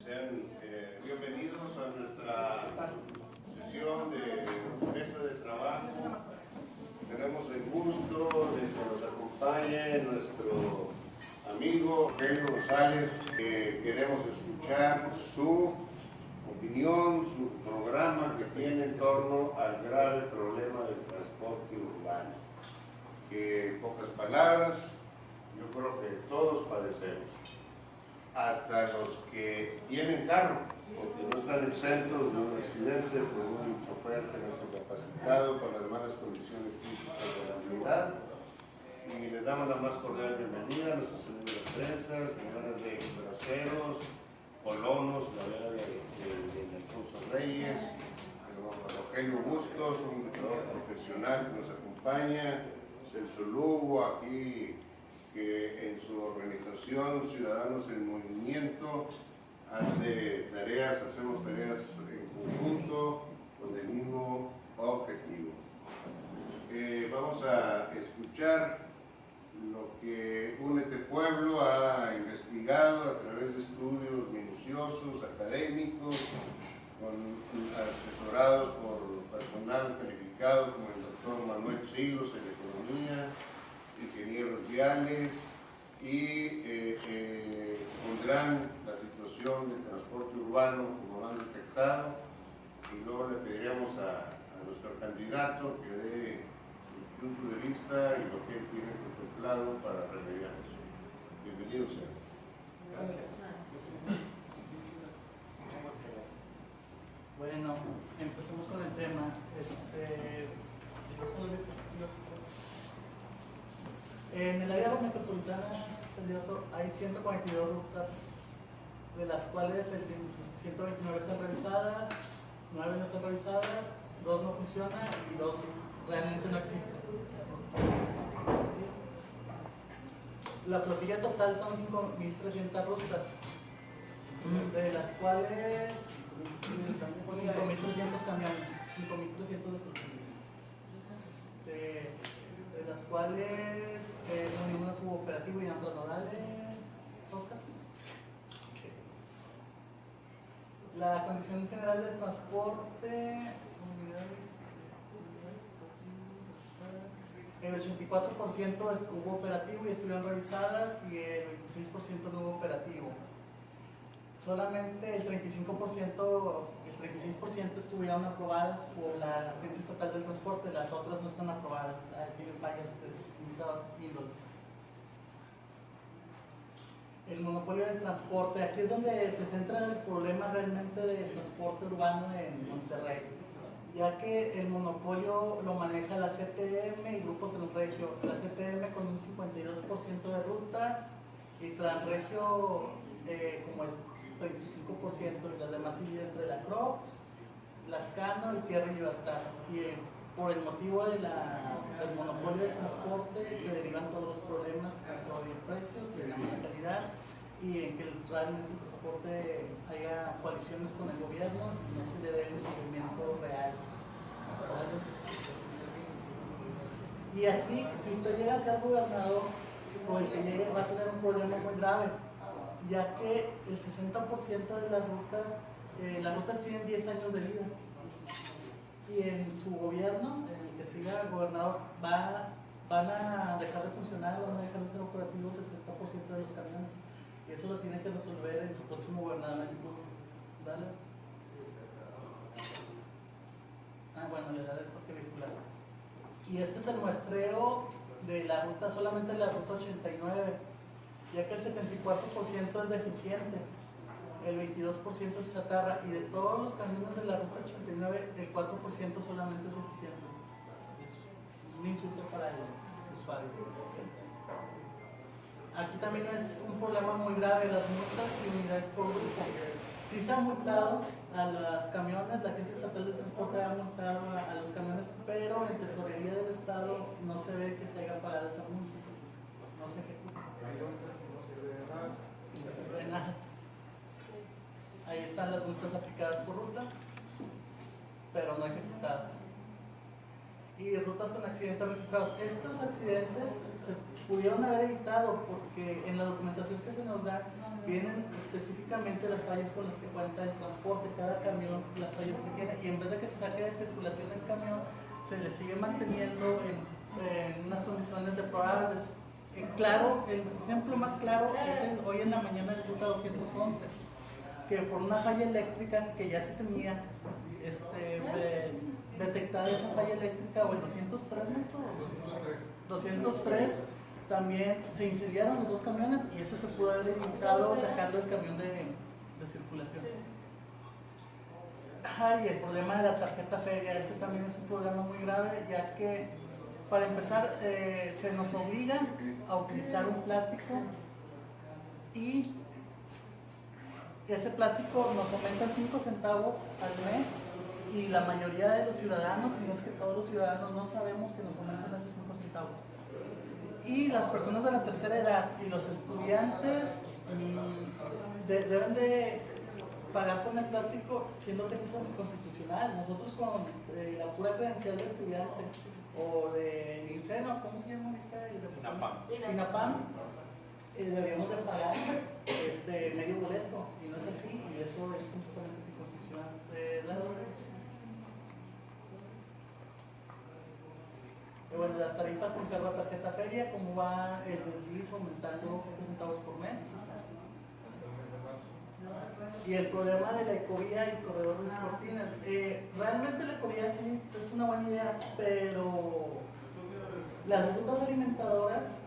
Sean bienvenidos a nuestra sesión de mesa de trabajo. Tenemos el gusto de que nos acompañe nuestro amigo Rogelio Rosales, que queremos escuchar su opinión, su programa que tiene en torno al grave problema del transporte urbano. Que en pocas palabras, yo creo que todos padecemos, hasta los que tienen carro, porque no están exentos de un accidente por un chofer que no está capacitado, con las malas condiciones físicas de la unidad. Y les damos la más cordial bienvenida a nuestros señores de prensa, señores de braceros, colonos, la verdad de Alfonso Reyes, Rogelio Bustos, un luchador profesional que nos acompaña, Celso Lugo, aquí, que en su organización Ciudadanos en Movimiento hacemos tareas en conjunto con el mismo objetivo. Vamos a escuchar lo que Únete Pueblo ha investigado a través de estudios minuciosos, académicos, asesorados por personal calificado como el doctor Manuel Siglos en Economía, ingenieros viales, y expondrán la situación del transporte urbano como han detectado, y luego le pediríamos a nuestro candidato que dé su punto de vista y lo que él tiene contemplado para remediar eso. Bienvenido, señor. Gracias. Bueno, empecemos con el tema. En el área metropolitana, candidato, hay 142 rutas, de las cuales 129 están revisadas, 9 no están revisadas, 2 no funcionan y 2 realmente no existen. La flotilla total son 5.300 rutas, de las cuales 5.300 camiones, 5.300 de flotilla. De las cuales uno suboperativo y otro nodales. Oscar. La condición general del transporte, el 84% estuvo operativo y estuvieron revisadas, y el 26% no hubo operativo. Solamente el 36% estuvieron aprobadas por la Agencia Estatal del Transporte, las otras no están aprobadas, tienen fallas de distintas índoles. El monopolio del transporte, aquí es donde se centra el problema realmente del transporte urbano en Monterrey, ya que el monopolio lo maneja la CTM y Grupo Transregio. La CTM con un 52% de rutas y Transregio como el 35%, y las demás se dividen entre la CROP, Lascano y Tierra y Libertad. Y por el motivo del monopolio de transporte se derivan todos los problemas, tanto en precios, en la mala calidad, y en que realmente el transporte haya coaliciones con el gobierno y no se le dé un seguimiento real. Y aquí, si usted llega a ser gobernador, o el que llegue, va a tener un problema muy grave, ya que el 60% de las rutas tienen 10 años de vida, y en su gobierno, en el que siga gobernador, van a dejar de funcionar, van a dejar de ser operativos el 60% de los camiones, y eso lo tiene que resolver en tu próximo gobernador en turno. Dale. Bueno, le da el parque vehicular. Y este es el muestreo de la ruta, solamente de la ruta 89, ya que el 74% es deficiente, el 22% es chatarra, y de todos los caminos de la ruta 89, el 4% solamente es eficiente. Es un insulto para el usuario. Aquí también es un problema muy grave, las multas y unidades por grupo. Sí se ha multado a los camiones, la Agencia Estatal de Transporte ha multado a los camiones, pero en Tesorería del Estado no se ve que se haya pagado esa multa. No se ejecuta. Entonces no sirve de nada. No sirve de nada. Ahí están las multas aplicadas por ruta, pero no ejecutadas. y rutas con accidentes registrados. Estos accidentes se pudieron haber evitado porque en la documentación que se nos da vienen específicamente las fallas con las que cuenta el transporte, cada camión, las fallas que tiene, y en vez de que se saque de circulación el camión, se le sigue manteniendo en unas condiciones deplorables. Claro, el ejemplo más claro es hoy en la mañana en ruta 211, que por una falla eléctrica que ya se tenía detectada esa falla eléctrica, o el 203 metros, 203, también se incendiaron los dos camiones y eso se pudo haber evitado sacando el camión de circulación. Y el problema de la tarjeta feria, ese también es un problema muy grave, ya que para empezar se nos obliga a utilizar un plástico y ese plástico nos aumentan 5 centavos al mes y la mayoría de los ciudadanos, si no es que todos los ciudadanos, no sabemos que nos aumentan esos 5 centavos. Y las personas de la tercera edad y los estudiantes deben de pagar con el plástico, siendo que eso es anticonstitucional. Nosotros con la pura credencial de estudiante o de INSENO, ¿cómo se llama ahorita? INAPAM, deberíamos de pagar medio boleto, y no es así, y eso es completamente anticonstitucional. Bueno, las tarifas con cargo a tarjeta feria, ¿cómo va el desliz aumentando 5 centavos por mes? Y el problema de la ecovía y corredor Ruiz Cortines. Realmente la ecovía sí es una buena idea, pero las rutas alimentadoras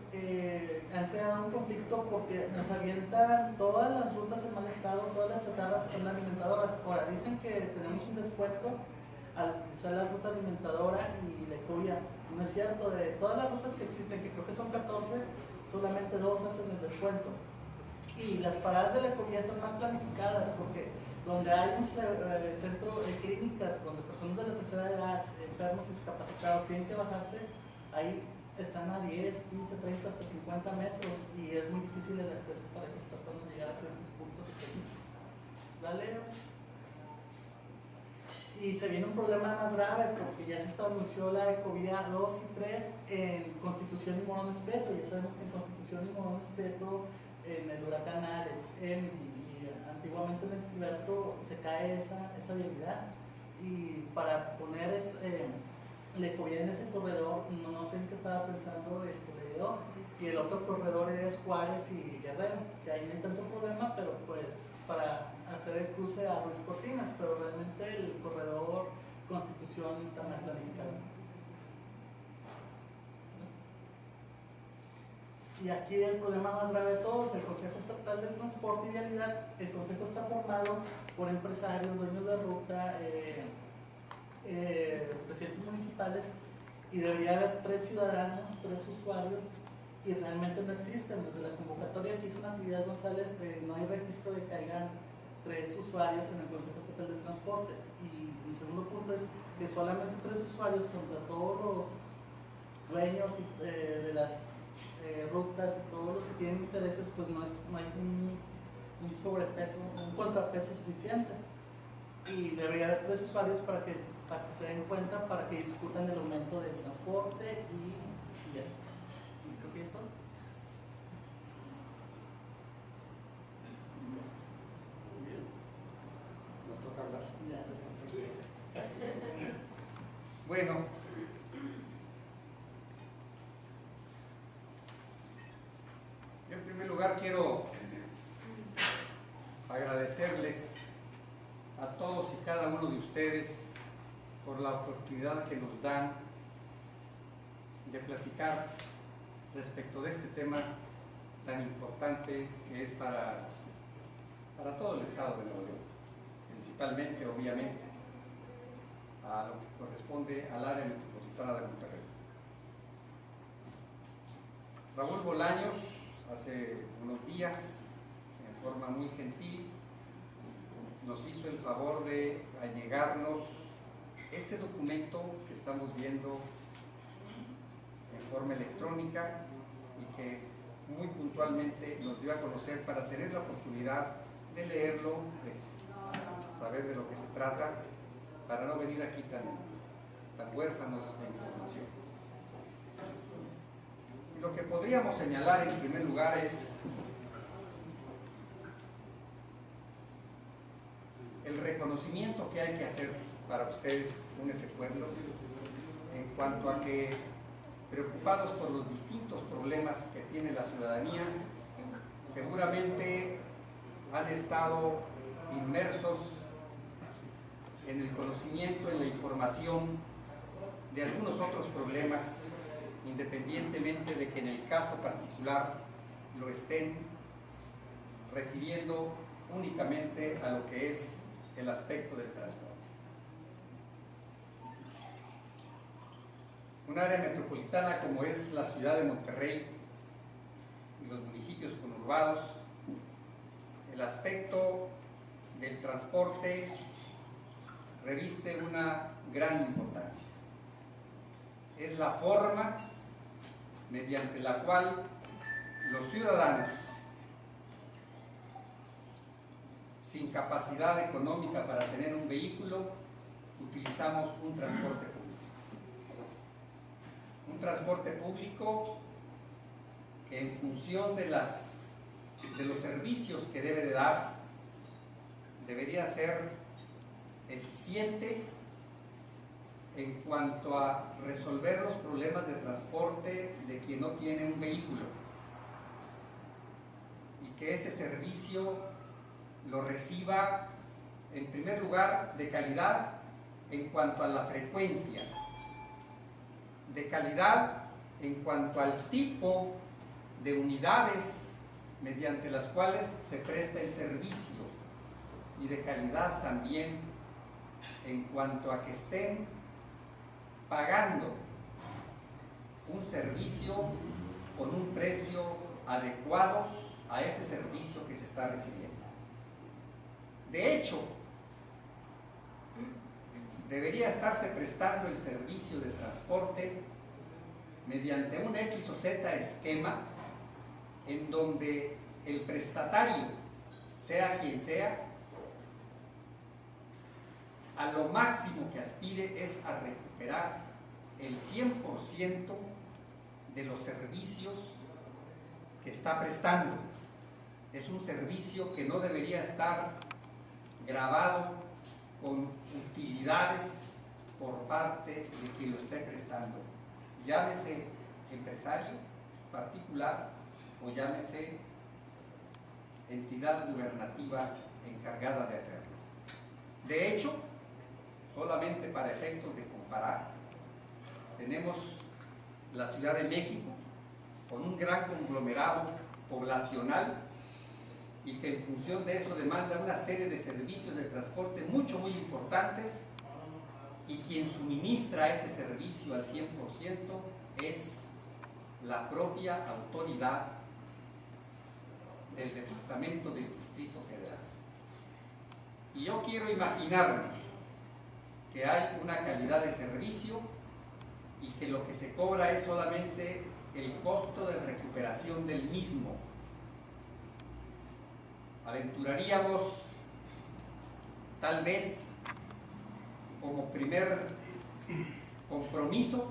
han creado un conflicto porque nos avientan todas las rutas en mal estado, todas las chatarras son alimentadoras. Ahora dicen que tenemos un descuento al utilizar la ruta alimentadora y la ecovía. No es cierto, de todas las rutas que existen, que creo que son 14, solamente 2 hacen el descuento. Y las paradas de la ecovía están mal planificadas porque donde hay un centro de clínicas donde personas de la tercera edad, enfermos y discapacitados tienen que bajarse, ahí están a 10, 15, 30, hasta 50 metros y es muy difícil el acceso para esas personas llegar a ciertos puntos específicos. Dale, Oscar. Y se viene un problema más grave porque ya se estableció la ecovía 2 y 3 en Constitución y Morón Espeto. Ya sabemos que en Constitución y Morón Espeto, en el huracán Alex, y antiguamente en el Gilberto, se cae esa vialidad. Y para poner la ecovía en ese corredor, no sé en qué estaba pensando el corredor, y el otro corredor es Juárez y Guerrero, que ahí no hay tanto problema, pero pues para hacer el cruce a Ruiz Cortines, pero realmente el corredor Constitución está mal planificado. Y aquí el problema más grave de todos, el Consejo Estatal de Transporte y Vialidad. El Consejo está formado por empresarios, dueños de ruta, presidentes municipales, y debería haber 3 ciudadanos, 3 usuarios, y realmente no existen. Desde la convocatoria que hizo Natividad González, no hay registro de que hayan 3 usuarios en el Consejo Estatal de Transporte. Y el segundo punto es que solamente 3 usuarios contra todos los dueños de las rutas y todos los que tienen intereses, pues no hay un sobrepeso, un contrapeso suficiente. Y debería haber 3 usuarios para que se den cuenta, para que discutan el aumento del transporte y eso. Y creo que esto. Nos toca hablar. Ya, Bueno, yo en primer lugar quiero agradecerles a todos y cada uno de ustedes por la oportunidad que nos dan de platicar respecto de este tema tan importante que es para todo el estado de Nuevo León, principalmente, obviamente, a lo que corresponde al área metropolitana de Monterrey. Raúl Bolaños, hace unos días, en forma muy gentil, nos hizo el favor de allegarnos este documento que estamos viendo en forma electrónica y que muy puntualmente nos dio a conocer para tener la oportunidad de leerlo, de saber de lo que se trata, para no venir aquí tan huérfanos de información. Lo que podríamos señalar en primer lugar es el reconocimiento que hay que hacer para ustedes, Únete Pueblo, en cuanto a que, preocupados por los distintos problemas que tiene la ciudadanía, seguramente han estado inmersos en el conocimiento, en la información de algunos otros problemas, independientemente de que en el caso particular lo estén refiriendo únicamente a lo que es el aspecto del transporte. Un área metropolitana como es la ciudad de Monterrey y los municipios conurbados, el aspecto del transporte reviste una gran importancia. Es la forma mediante la cual los ciudadanos sin capacidad económica para tener un vehículo utilizamos un transporte público. Un transporte público que en función de los servicios que debe de dar, debería ser eficiente en cuanto a resolver los problemas de transporte de quien no tiene un vehículo, y que ese servicio lo reciba en primer lugar de calidad en cuanto a la frecuencia, de calidad en cuanto al tipo de unidades mediante las cuales se presta el servicio, y de calidad también en cuanto a que estén pagando un servicio con un precio adecuado a ese servicio que se está recibiendo. De hecho, debería estarse prestando el servicio de transporte mediante un X o Z esquema en donde el prestatario, sea quien sea, a lo máximo que aspire es a recuperar el 100% de los servicios que está prestando. Es un servicio que no debería estar grabado con utilidades por parte de quien lo esté prestando, llámese empresario particular o llámese entidad gubernativa encargada de hacerlo. De hecho, solamente para efectos de comparar, tenemos la Ciudad de México con un gran conglomerado poblacional y que en función de eso demanda una serie de servicios de transporte muy importantes, y quien suministra ese servicio al 100% es la propia autoridad del Departamento del Distrito Federal. Y yo quiero imaginarme que hay una calidad de servicio y que lo que se cobra es solamente el costo de recuperación del mismo. Aventuraríamos, tal vez, como primer compromiso,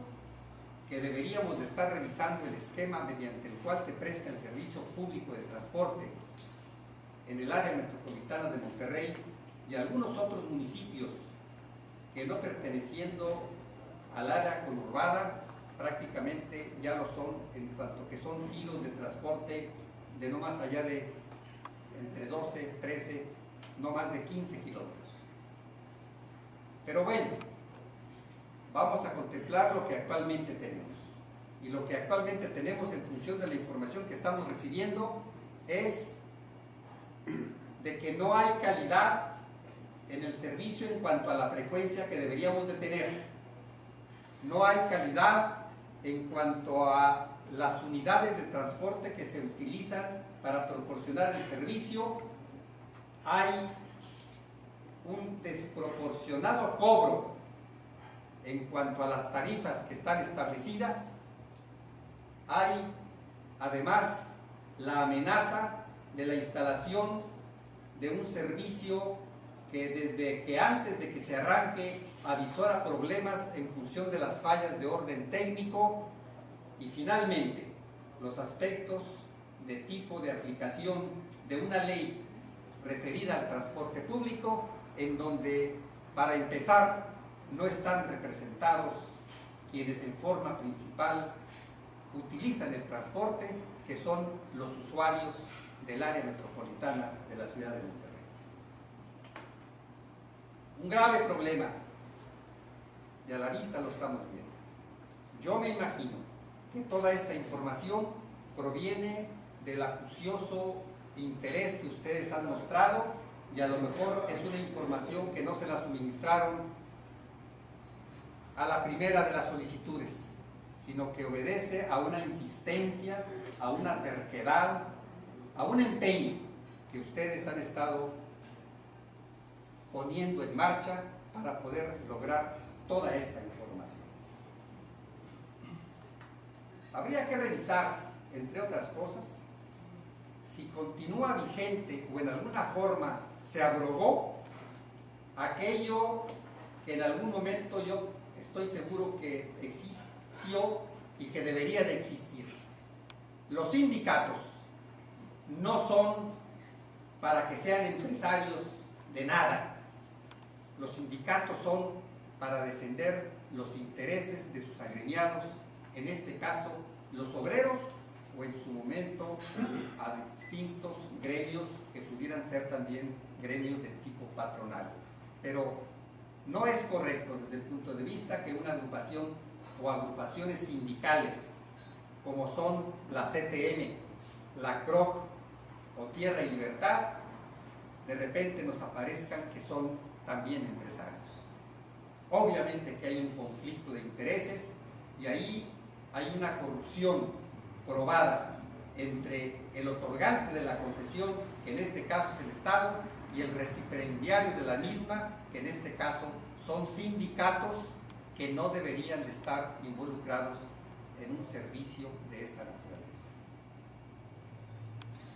que deberíamos de estar revisando el esquema mediante el cual se presta el servicio público de transporte en el área metropolitana de Monterrey y algunos otros municipios que, no perteneciendo al área conurbada, prácticamente ya lo son, en cuanto que son tiros de transporte de no más allá de entre 12, 13, no más de 15 kilómetros. Pero bueno, vamos a contemplar lo que actualmente tenemos. Y lo que actualmente tenemos en función de la información que estamos recibiendo es de que no hay calidad en el servicio en cuanto a la frecuencia que deberíamos de tener. No hay calidad en cuanto a las unidades de transporte que se utilizan para proporcionar el servicio. Hay un desproporcionado cobro en cuanto a las tarifas que están establecidas. Hay además la amenaza de la instalación de un servicio que desde que antes de que se arranque avisora problemas en función de las fallas de orden técnico y finalmente los aspectos de tipo de aplicación de una ley referida al transporte público, en donde, para empezar, no están representados quienes en forma principal utilizan el transporte, que son los usuarios del área metropolitana de la ciudad de Monterrey. Un grave problema, y a la vista lo estamos viendo. Yo me imagino que toda esta información proviene del acucioso interés que ustedes han mostrado, y a lo mejor es una información que no se la suministraron a la primera de las solicitudes, sino que obedece a una insistencia, a una terquedad, a un empeño que ustedes han estado poniendo en marcha para poder lograr toda esta información. Habría que revisar, entre otras cosas, si continúa vigente o en alguna forma se abrogó aquello que en algún momento yo estoy seguro que existió y que debería de existir. Los sindicatos no son para que sean empresarios de nada. Los sindicatos son para defender los intereses de sus agremiados, en este caso los obreros, o en su momento a distintos gremios que pudieran ser también gremios de tipo patronal. Pero no es correcto desde el punto de vista que una agrupación o agrupaciones sindicales como son la CTM, la CROC o Tierra y Libertad, de repente nos aparezcan que son también empresarios. Obviamente que hay un conflicto de intereses y ahí hay una corrupción probada entre el otorgante de la concesión, que en este caso es el Estado, y el recipiendario de la misma, que en este caso son sindicatos que no deberían de estar involucrados en un servicio de esta naturaleza.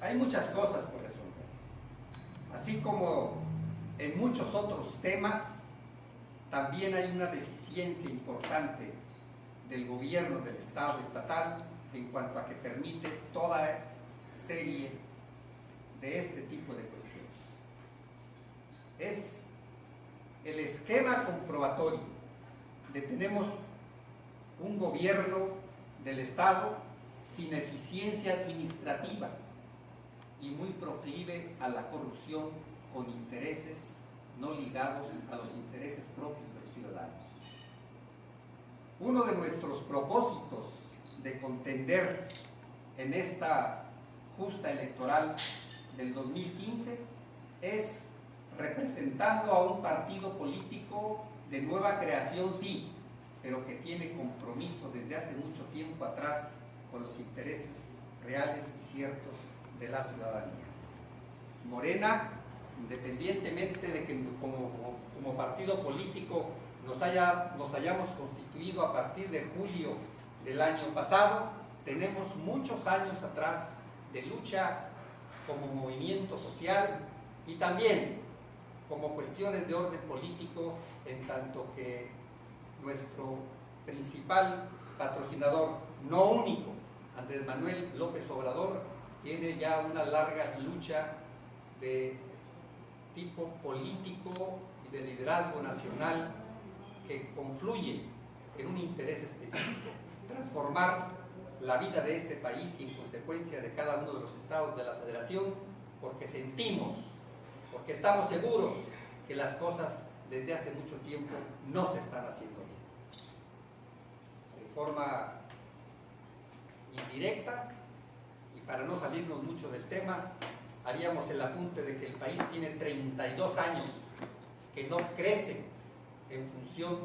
Hay muchas cosas por resolver, así como en muchos otros temas. También hay una deficiencia importante del gobierno del Estado estatal en cuanto a que permite toda serie de este tipo de cuestiones. Es el esquema comprobatorio de que tenemos un gobierno del Estado sin eficiencia administrativa y muy proclive a la corrupción, con intereses no ligados a los intereses propios de los ciudadanos. Uno de nuestros propósitos de contender en esta justa electoral del 2015 es representando a un partido político de nueva creación, sí, pero que tiene compromiso desde hace mucho tiempo atrás con los intereses reales y ciertos de la ciudadanía. Morena, independientemente de que como partido político nos hayamos constituido a partir de julio del año pasado, tenemos muchos años atrás de lucha como movimiento social y también como cuestiones de orden político, en tanto que nuestro principal patrocinador, no único, Andrés Manuel López Obrador, tiene ya una larga lucha de tipo político y de liderazgo nacional que confluye en un interés específico: transformar la vida de este país y en consecuencia de cada uno de los estados de la federación, porque sentimos, porque estamos seguros que las cosas desde hace mucho tiempo no se están haciendo bien. De forma indirecta, y para no salirnos mucho del tema, haríamos el apunte de que el país tiene 32 años que no crece en función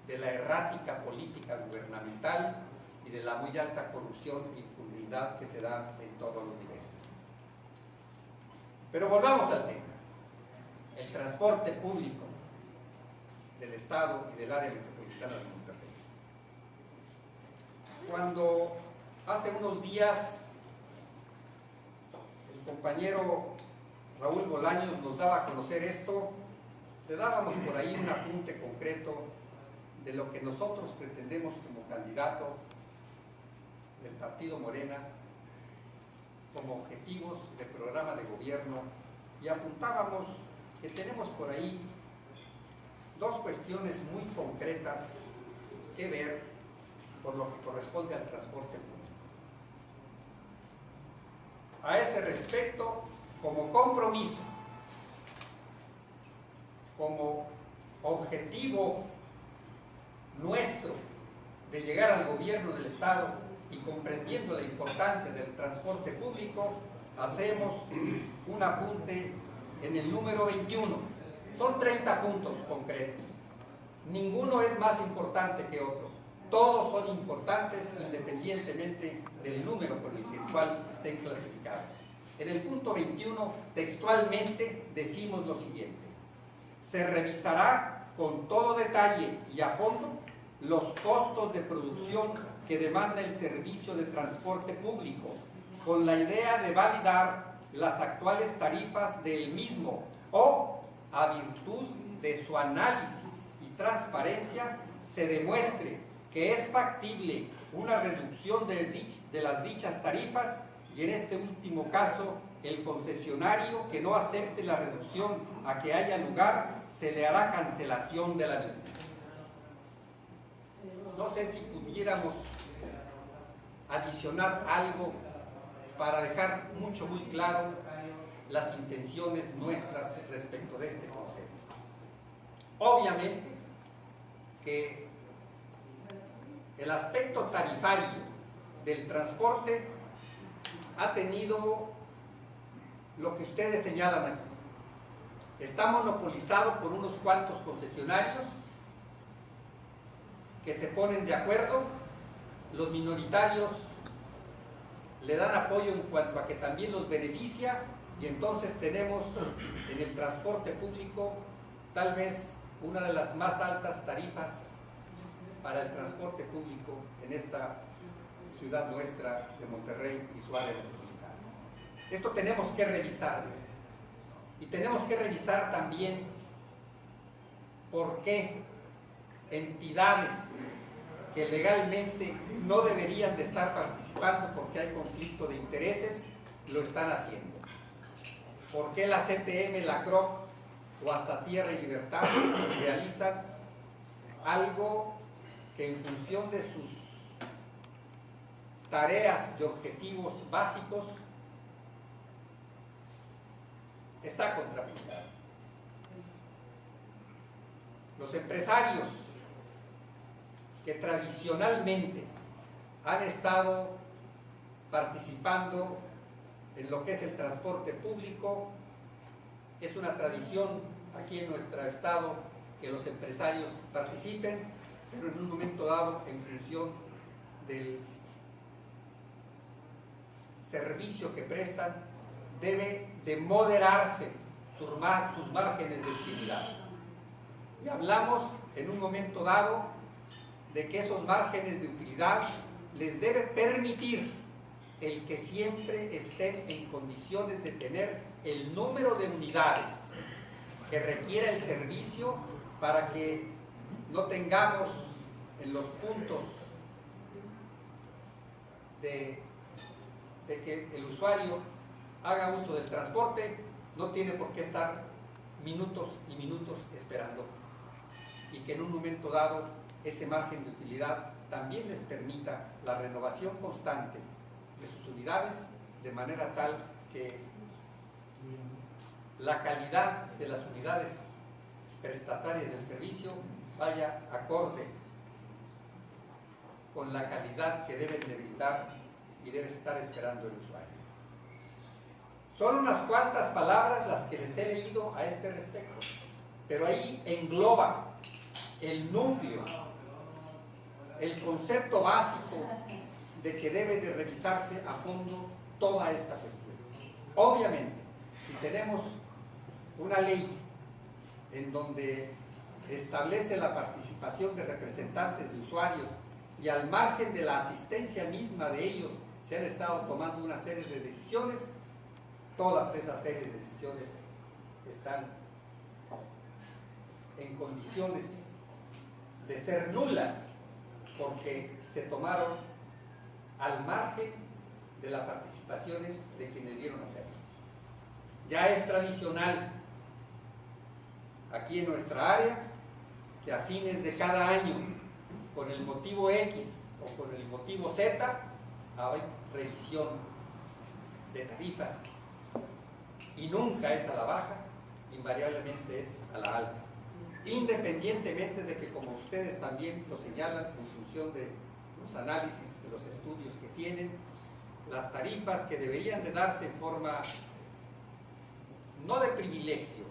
de la errática política gubernamental y de la muy alta corrupción e impunidad que se da en todos los niveles. Pero volvamos al tema. El transporte público del Estado y del área metropolitana de Monterrey. Cuando hace unos días el compañero Raúl Bolaños nos daba a conocer esto, le dábamos por ahí un apunte concreto de lo que nosotros pretendemos como candidato del Partido Morena, como objetivos de programa de gobierno, y apuntábamos que tenemos por ahí dos cuestiones muy concretas que ver por lo que corresponde al transporte público. A ese respecto, como compromiso, como objetivo nuestro de llegar al gobierno del Estado y comprendiendo la importancia del transporte público, hacemos un apunte en el número 21. Son 30 puntos concretos. Ninguno es más importante que otro. Todos son importantes independientemente del número por el cual estén clasificados. En el punto 21, textualmente, decimos lo siguiente: se revisará con todo detalle y a fondo los costos de producción que demanda el servicio de transporte público, con la idea de validar las actuales tarifas del mismo o, a virtud de su análisis y transparencia, se demuestre que es factible una reducción de las dichas tarifas, y en este último caso, el concesionario que no acepte la reducción a que haya lugar, se le hará cancelación de la misma. No sé si pudiéramos adicionar algo para dejar muy claro las intenciones nuestras respecto de este concepto. Obviamente que el aspecto tarifario del transporte ha tenido lo que ustedes señalan aquí. Está monopolizado por unos cuantos concesionarios que se ponen de acuerdo. Los minoritarios le dan apoyo en cuanto a que también los beneficia, y entonces tenemos en el transporte público tal vez una de las más altas tarifas para el transporte público en esta ciudad nuestra de Monterrey y su área metropolitana. Esto tenemos que revisar, y tenemos que revisar también por qué entidades que legalmente no deberían de estar participando porque hay conflicto de intereses, lo están haciendo. ¿Por qué la CTM, la CROC o hasta Tierra y Libertad realizan algo que en función de sus tareas y objetivos básicos está contrapicado? Los empresarios que tradicionalmente han estado participando en lo que es el transporte público, es una tradición aquí en nuestro estado que los empresarios participen, pero en un momento dado, en función del servicio que prestan, debe de moderarse sus márgenes de utilidad. Y hablamos en un momento dado de que esos márgenes de utilidad les debe permitir el que siempre estén en condiciones de tener el número de unidades que requiera el servicio, para que no tengamos en los puntos de que el usuario haga uso del transporte, no tiene por qué estar minutos y minutos esperando, y que en un momento dado ese margen de utilidad también les permita la renovación constante de sus unidades, de manera tal que la calidad de las unidades prestatarias del servicio vaya acorde con la calidad que deben de brindar y debe estar esperando el usuario. Son unas cuantas palabras las que les he leído a este respecto, pero ahí engloba el núcleo, el concepto básico de que debe de revisarse a fondo toda esta cuestión. Obviamente, si tenemos una ley en donde establece la participación de representantes de usuarios, y al margen de la asistencia misma de ellos se han estado tomando una serie de decisiones, todas esas series de decisiones están en condiciones de ser nulas porque se tomaron al margen de la participación de quienes dieron a hacerlo. Ya es tradicional aquí en nuestra área que a fines de cada año, con el motivo X o con el motivo Z, hay revisión de tarifas y nunca es a la baja, invariablemente es a la alta, independientemente de que, como ustedes también lo señalan en función de los análisis, de los estudios que tienen, las tarifas que deberían de darse en forma no de privilegio,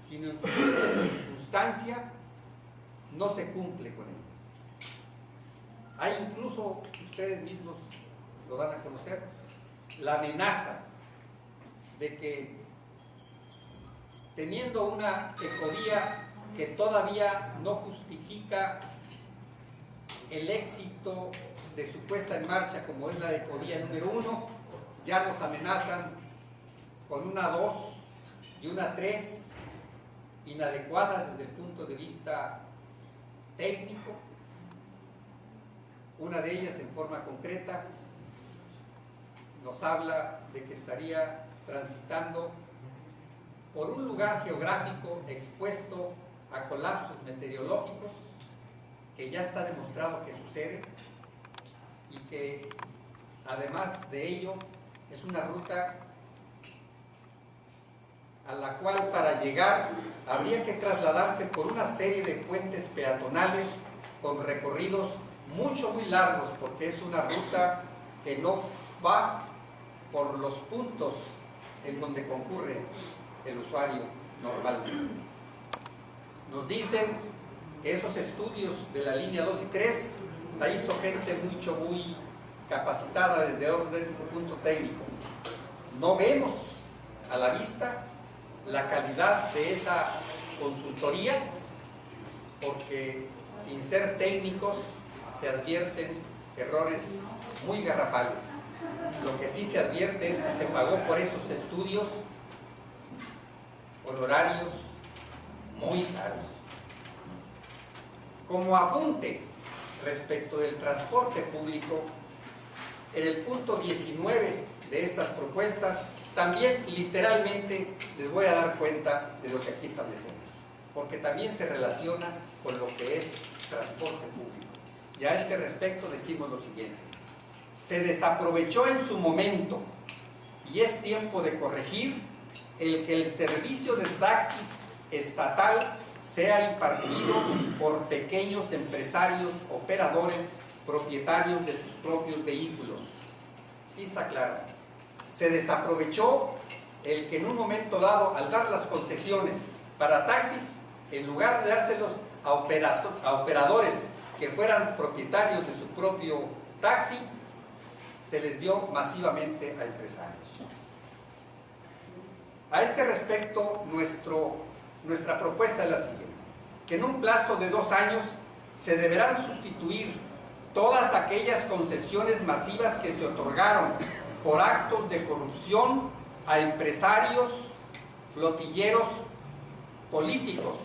sino en función de circunstancia, no se cumple con ellas. Hay incluso, ustedes mismos lo van a conocer, la amenaza de que, teniendo una ecovía que todavía no justifica el éxito de su puesta en marcha, como es la ecovía número 1, ya nos amenazan con una 2 y una 3 inadecuadas desde el punto de vista técnico. Una de ellas, en forma concreta, nos habla de que estaría transitando por un lugar geográfico expuesto a colapsos meteorológicos, que ya está demostrado que sucede, y que además de ello es una ruta a la cual, para llegar, habría que trasladarse por una serie de puentes peatonales con recorridos muy largos, porque es una ruta que no va por los puntos en donde concurre el usuario normalmente. Nos dicen que esos estudios de la línea 2 y 3 la hizo gente muy capacitada desde orden punto técnico. No vemos a la vista la calidad de esa consultoría, porque sin ser técnicos se advierten errores muy garrafales. Lo que sí se advierte es que se pagó por esos estudios honorarios muy caros. Como apunte respecto del transporte público, en el punto 19 de estas propuestas, también literalmente les voy a dar cuenta de lo que aquí establecemos, porque también se relaciona con lo que es transporte público. Y a este respecto decimos lo siguiente: se desaprovechó en su momento, y es tiempo de corregir, el que el servicio de taxis estatal sea impartido por pequeños empresarios, operadores, propietarios de sus propios vehículos. Sí, está claro. Se desaprovechó el que en un momento dado, al dar las concesiones para taxis, en lugar de dárselos a operadores que fueran propietarios de su propio taxi, se les dio masivamente a empresarios. A este respecto, nuestra propuesta es la siguiente: que en un plazo de 2 años se deberán sustituir todas aquellas concesiones masivas que se otorgaron por actos de corrupción a empresarios, flotilleros, políticos,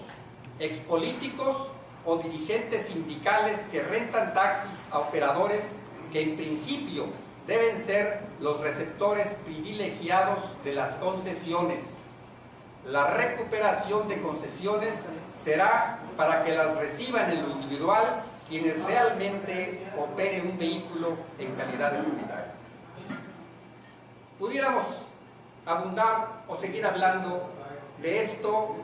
expolíticos o dirigentes sindicales que rentan taxis a operadores que en principio deben ser los receptores privilegiados de las concesiones. La recuperación de concesiones será para que las reciban en lo individual quienes realmente operen un vehículo en calidad de propietario. Pudiéramos abundar o seguir hablando de esto,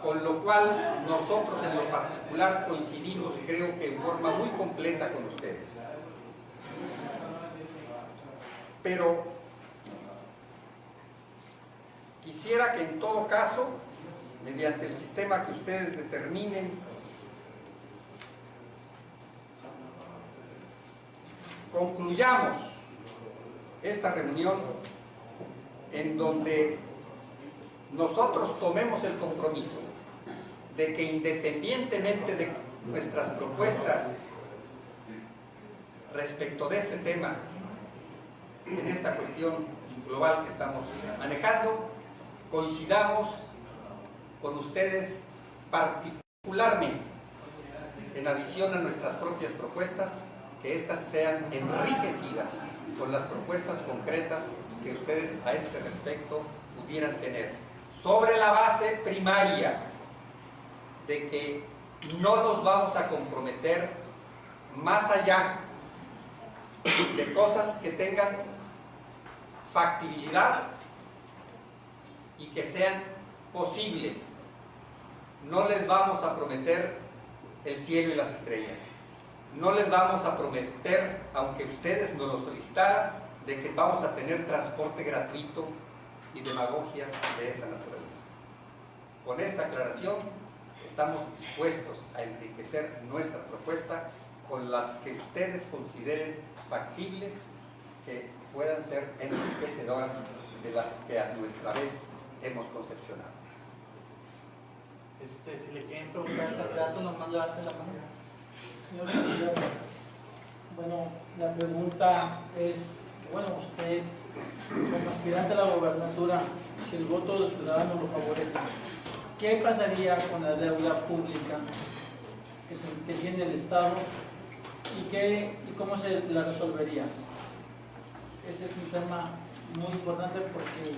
con lo cual nosotros en lo particular coincidimos, creo que en forma muy completa, con ustedes. Pero quisiera que en todo caso, mediante el sistema que ustedes determinen, concluyamos esta reunión en donde nosotros tomemos el compromiso de que, independientemente de nuestras propuestas respecto de este tema, en esta cuestión global que estamos manejando, coincidamos con ustedes particularmente Particularmente, en adición a nuestras propias propuestas, que éstas sean enriquecidas con las propuestas concretas que ustedes a este respecto pudieran tener, sobre la base primaria de que no nos vamos a comprometer más allá de cosas que tengan factibilidad y que sean posibles. No les vamos a prometer el cielo y las estrellas. No les vamos a prometer, aunque ustedes nos lo solicitaran, de que vamos a tener transporte gratuito y demagogias de esa naturaleza. Con esta aclaración, estamos dispuestos a enriquecer nuestra propuesta con las que ustedes consideren factibles, que puedan ser enriquecedoras de las que a nuestra vez hemos concepcionado. Si le quieren preguntar al candidato, nomás levante la mano. Señor candidato, bueno, la pregunta es, bueno, usted como aspirante a la gobernatura, si el voto de ciudadanos lo favorece, ¿qué pasaría con la deuda pública que tiene el Estado y cómo se la resolvería? Ese es un tema muy importante porque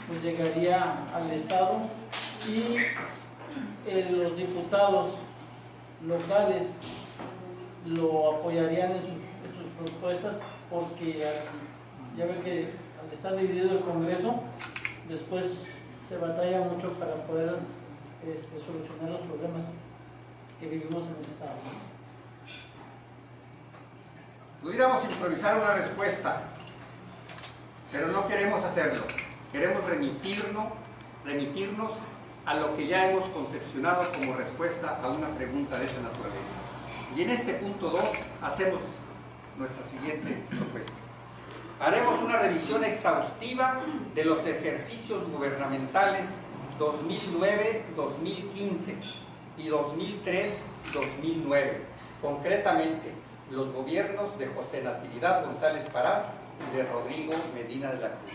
pues llegaría al Estado y los diputados locales lo apoyarían en sus propuestas, porque ya ve que al estar dividido el Congreso, después se batalla mucho para poder solucionar los problemas que vivimos en el Estado. Pudiéramos improvisar una respuesta, pero no queremos hacerlo. Queremos remitirnos a lo que ya hemos concepcionado como respuesta a una pregunta de esa naturaleza. Y en este punto 2 hacemos nuestra siguiente propuesta. Haremos una revisión exhaustiva de los ejercicios gubernamentales 2009-2015 y 2003-2009, concretamente los gobiernos de José Natividad González Parás y de Rodrigo Medina de la Cruz,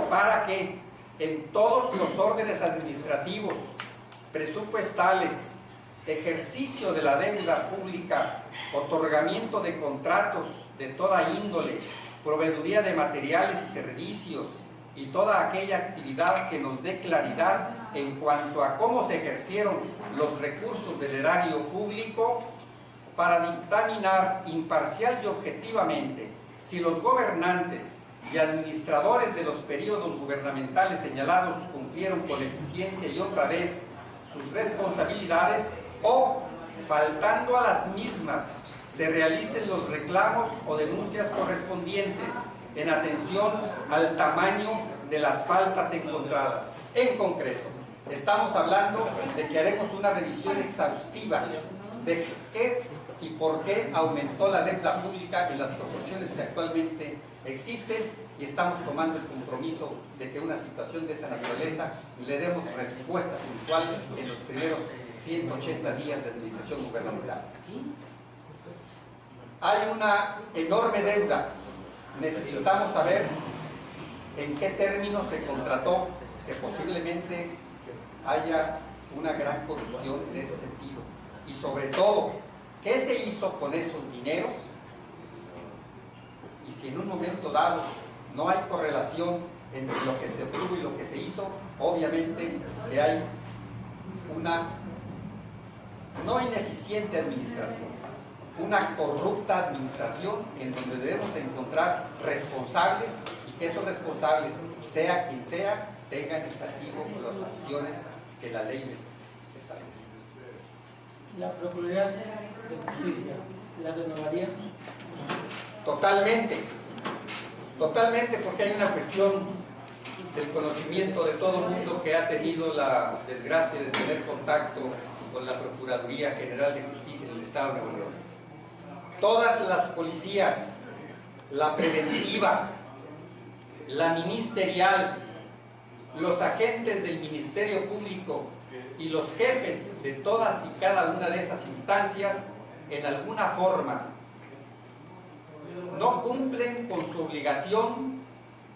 para que en todos los órdenes administrativos, presupuestales, ejercicio de la deuda pública, otorgamiento de contratos de toda índole, proveeduría de materiales y servicios y toda aquella actividad que nos dé claridad en cuanto a cómo se ejercieron los recursos del erario público, para dictaminar imparcial y objetivamente si los gobernantes y administradores de los periodos gubernamentales señalados cumplieron con eficiencia y honradez sus responsabilidades, o, faltando a las mismas, se realicen los reclamos o denuncias correspondientes en atención al tamaño de las faltas encontradas. En concreto, estamos hablando de que haremos una revisión exhaustiva de qué y por qué aumentó la deuda pública en las proporciones que actualmente existen, y estamos tomando el compromiso de que una situación de esa naturaleza le demos respuesta puntual en los primeros 180 días de administración gubernamental. Hay una enorme deuda. Necesitamos saber en qué términos se contrató, que posiblemente haya una gran corrupción en ese sentido. Y sobre todo, ¿qué se hizo con esos dineros? Y si en un momento dado no hay correlación entre lo que se obtuvo y lo que se hizo, obviamente que hay una no ineficiente administración, una corrupta administración en donde debemos encontrar responsables, y que esos responsables, sea quien sea, tengan el castigo por las sanciones que la ley les establece. ¿La Procuraduría de Justicia la renovaría? Totalmente, totalmente, porque hay una cuestión del conocimiento de todo el mundo que ha tenido la desgracia de tener contacto con la Procuraduría General de Justicia en el Estado de Nuevo León. Todas las policías, la preventiva, la ministerial, los agentes del Ministerio Público y los jefes de todas y cada una de esas instancias, en alguna forma, no cumplen con su obligación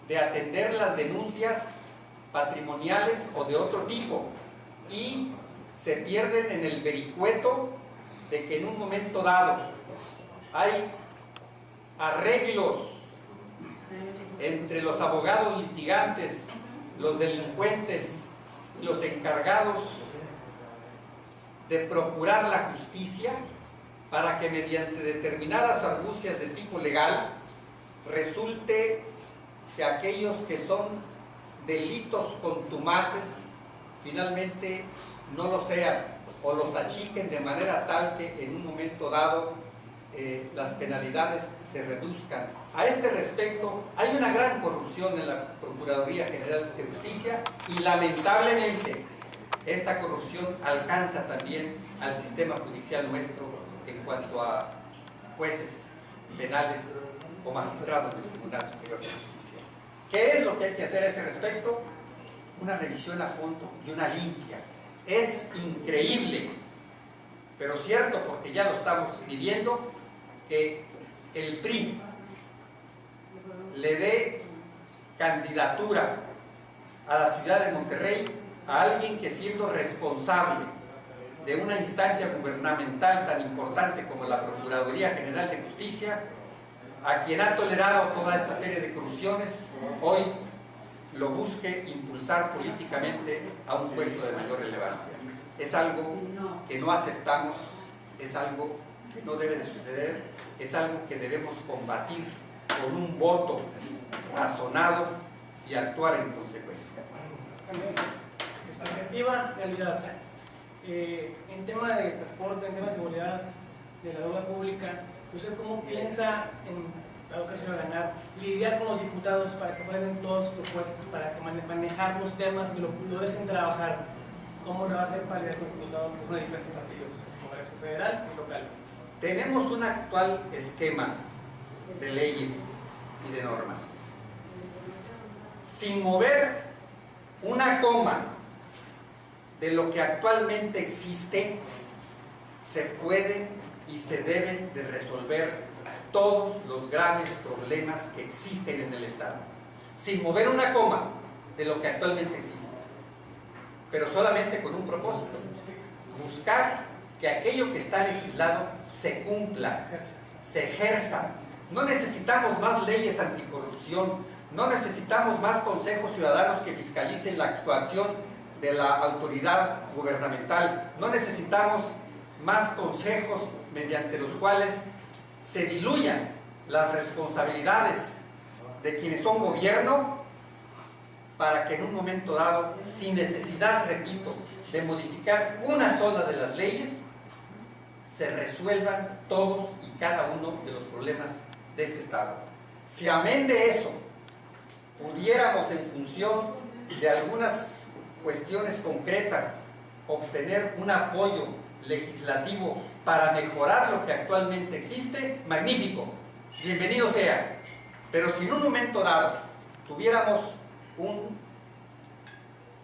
de atender las denuncias patrimoniales o de otro tipo, y se pierden en el vericueto de que en un momento dado hay arreglos entre los abogados litigantes, los delincuentes y los encargados de procurar la justicia para que mediante determinadas argucias de tipo legal resulte que aquellos que son delitos contumaces finalmente no lo sean o los achiquen de manera tal que en un momento dado las penalidades se reduzcan. A este respecto hay una gran corrupción en la Procuraduría General de Justicia y lamentablemente esta corrupción alcanza también al sistema judicial nuestro en cuanto a jueces penales o magistrados del Tribunal Superior de Justicia. ¿Qué es lo que hay que hacer a ese respecto? Una revisión a fondo y una limpia. Es increíble, pero cierto, porque ya lo estamos viviendo, que el PRI le dé candidatura a la ciudad de Monterrey a alguien que, siendo responsable de una instancia gubernamental tan importante como la Procuraduría General de Justicia, a quien ha tolerado toda esta serie de corrupciones, hoy lo busque impulsar políticamente a un puesto de mayor relevancia. Es algo que no aceptamos, es algo que no debe de suceder, es algo que debemos combatir con un voto razonado y actuar en consecuencia. Expectativa, realidad. En tema de transporte, en tema de seguridad, de la deuda pública, ¿usted cómo piensa, en dado caso de ganar, lidiar con los diputados para que aprueben todas sus propuestas, para que manejar los temas y lo dejen trabajar? ¿Cómo lo va a hacer para lidiar con los diputados con una diferencia de partidos, el Congreso federal y local? Tenemos un actual esquema de leyes y de normas. Sin mover una coma de lo que actualmente existe, se pueden y se deben de resolver todos los graves problemas que existen en el Estado. Sin mover una coma de lo que actualmente existe. Pero solamente con un propósito: buscar que aquello que está legislado se cumpla, se ejerza. No necesitamos más leyes anticorrupción, no necesitamos más consejos ciudadanos que fiscalicen la actuación de la autoridad gubernamental, no necesitamos más consejos mediante los cuales se diluyan las responsabilidades de quienes son gobierno, para que en un momento dado, sin necesidad, repito, de modificar una sola de las leyes, se resuelvan todos y cada uno de los problemas de este Estado. Si amén de eso pudiéramos, en función de algunas cuestiones concretas, obtener un apoyo legislativo para mejorar lo que actualmente existe, magnífico, bienvenido sea. Pero si en un momento dado tuviéramos un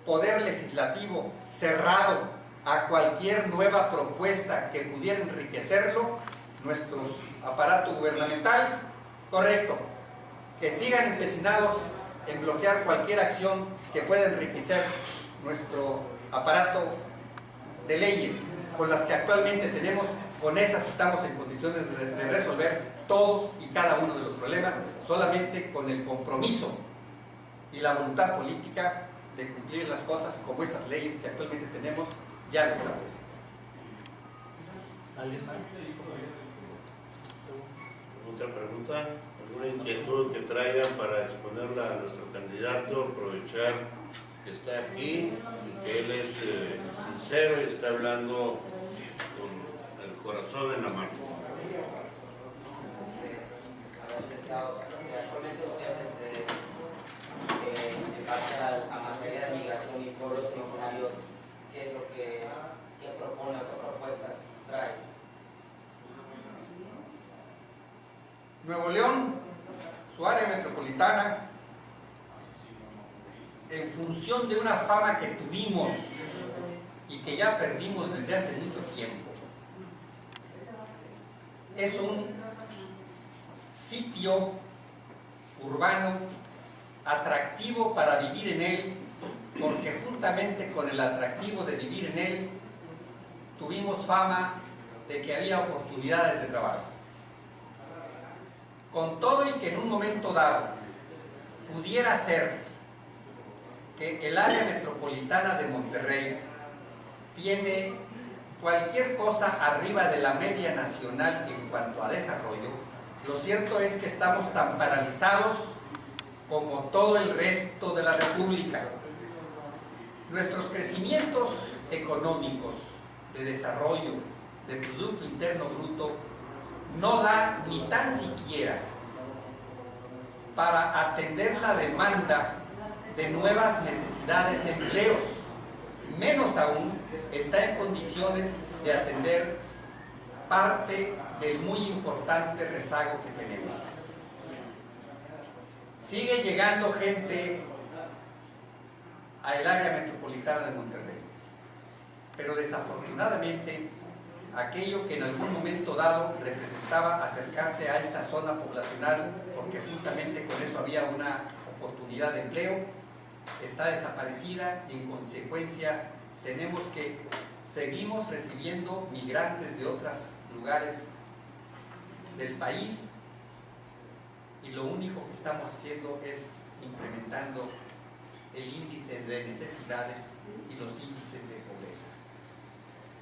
poder legislativo cerrado a cualquier nueva propuesta que pudiera enriquecerlo, nuestro aparato gubernamental, correcto, que sigan empecinados en bloquear cualquier acción que pueda enriquecer nuestro aparato de leyes con las que actualmente tenemos. Con esas estamos en condiciones de resolver todos y cada uno de los problemas, solamente con el compromiso y la voluntad política de cumplir las cosas como esas leyes que actualmente tenemos ya lo establecen. ¿Alguien más? ¿Otra pregunta? ¿Alguna inquietud que traigan para exponerla a nuestro candidato? Aprovechar que está aquí y que él es sincero y está hablando con el corazón en la mano. Actualmente ustedes en base a materia de migración y pueblos originarios, ¿qué es lo que propone o qué propuestas trae? Nuevo León, su área metropolitana, en función de una fama que tuvimos y que ya perdimos desde hace mucho tiempo, es un sitio urbano atractivo para vivir en él, porque juntamente con el atractivo de vivir en él tuvimos fama de que había oportunidades de trabajo. Con todo y que en un momento dado pudiera ser que el área metropolitana de Monterrey tiene cualquier cosa arriba de la media nacional en cuanto a desarrollo, lo cierto es que estamos tan paralizados como todo el resto de la República. Nuestros crecimientos económicos, de desarrollo, de Producto Interno Bruto, no da ni tan siquiera para atender la demanda de nuevas necesidades de empleos. Menos aún está en condiciones de atender parte del muy importante rezago que tenemos. Sigue llegando gente al área metropolitana de Monterrey, pero desafortunadamente aquello que en algún momento dado representaba acercarse a esta zona poblacional, porque justamente con eso había una oportunidad de empleo, está desaparecida y en consecuencia tenemos que seguimos recibiendo migrantes de otros lugares del país y lo único que estamos haciendo es incrementando el índice de necesidades y los índices de pobreza.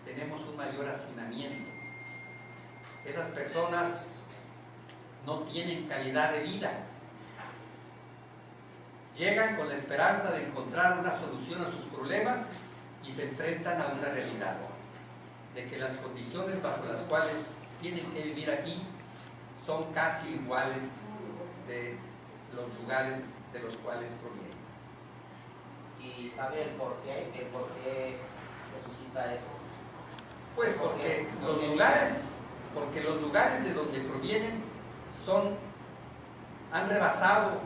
Tenemos un mayor hacinamiento. Esas personas no tienen calidad de vida. Llegan con la esperanza de encontrar una solución a sus problemas y se enfrentan a una realidad de que las condiciones bajo las cuales tienen que vivir aquí son casi iguales de los lugares de los cuales provienen. ¿Y sabe el por qué se suscita eso? Pues porque los lugares de donde provienen han rebasado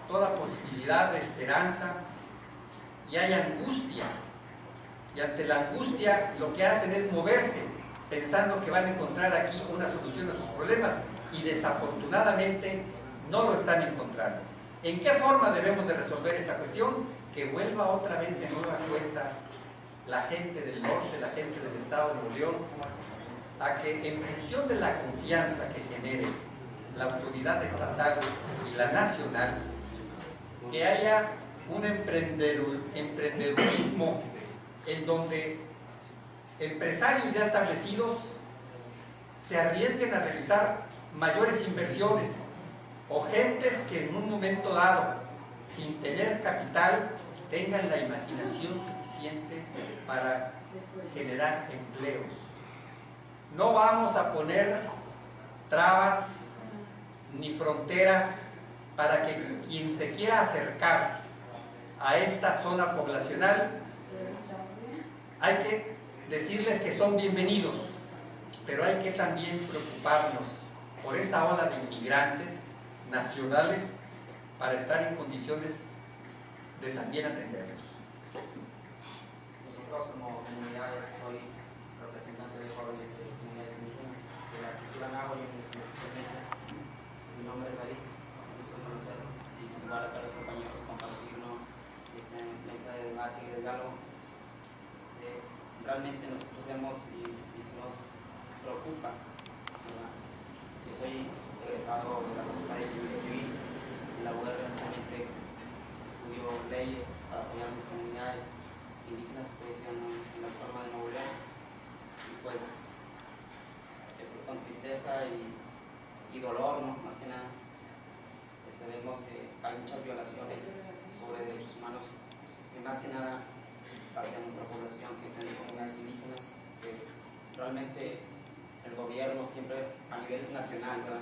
toda posibilidad de esperanza y hay angustia. Y ante la angustia lo que hacen es moverse, pensando que van a encontrar aquí una solución a sus problemas y desafortunadamente no lo están encontrando. ¿En qué forma debemos de resolver esta cuestión? Que vuelva otra vez de nueva cuenta la gente del norte, la gente del estado de Nuevo León, a que en función de la confianza que genere la autoridad estatal y la nacional, que haya un emprendedurismo en donde empresarios ya establecidos se arriesguen a realizar mayores inversiones o gentes que en un momento dado, sin tener capital, tengan la imaginación suficiente para generar empleos. No vamos a poner trabas ni fronteras para que quien se quiera acercar a esta zona poblacional, hay que decirles que son bienvenidos, pero hay que también preocuparnos por esa ola de inmigrantes nacionales para estar en condiciones de también atenderlos. Nosotros como comunidades, soy representante de jóvenes de comunidades indígenas de la cultura náhuatl y especialmente. Mi nombre es David, un gusto conocerlo y igual a los compañeros compartir esta mesa de debate y de diálogo. Realmente nosotros vemos y se nos preocupa, ¿verdad? Yo soy egresado de la Facultad de Ingeniería Civil, en la UR realmente estudio leyes para apoyar a mis comunidades indígenas, estoy estudiando en la Autónoma de Nuevo León y pues con tristeza y dolor, ¿no? Más que nada vemos que hay muchas violaciones sobre derechos humanos y más que nada hacia nuestra población que son de comunidades indígenas, que realmente el gobierno siempre a nivel nacional, ¿verdad?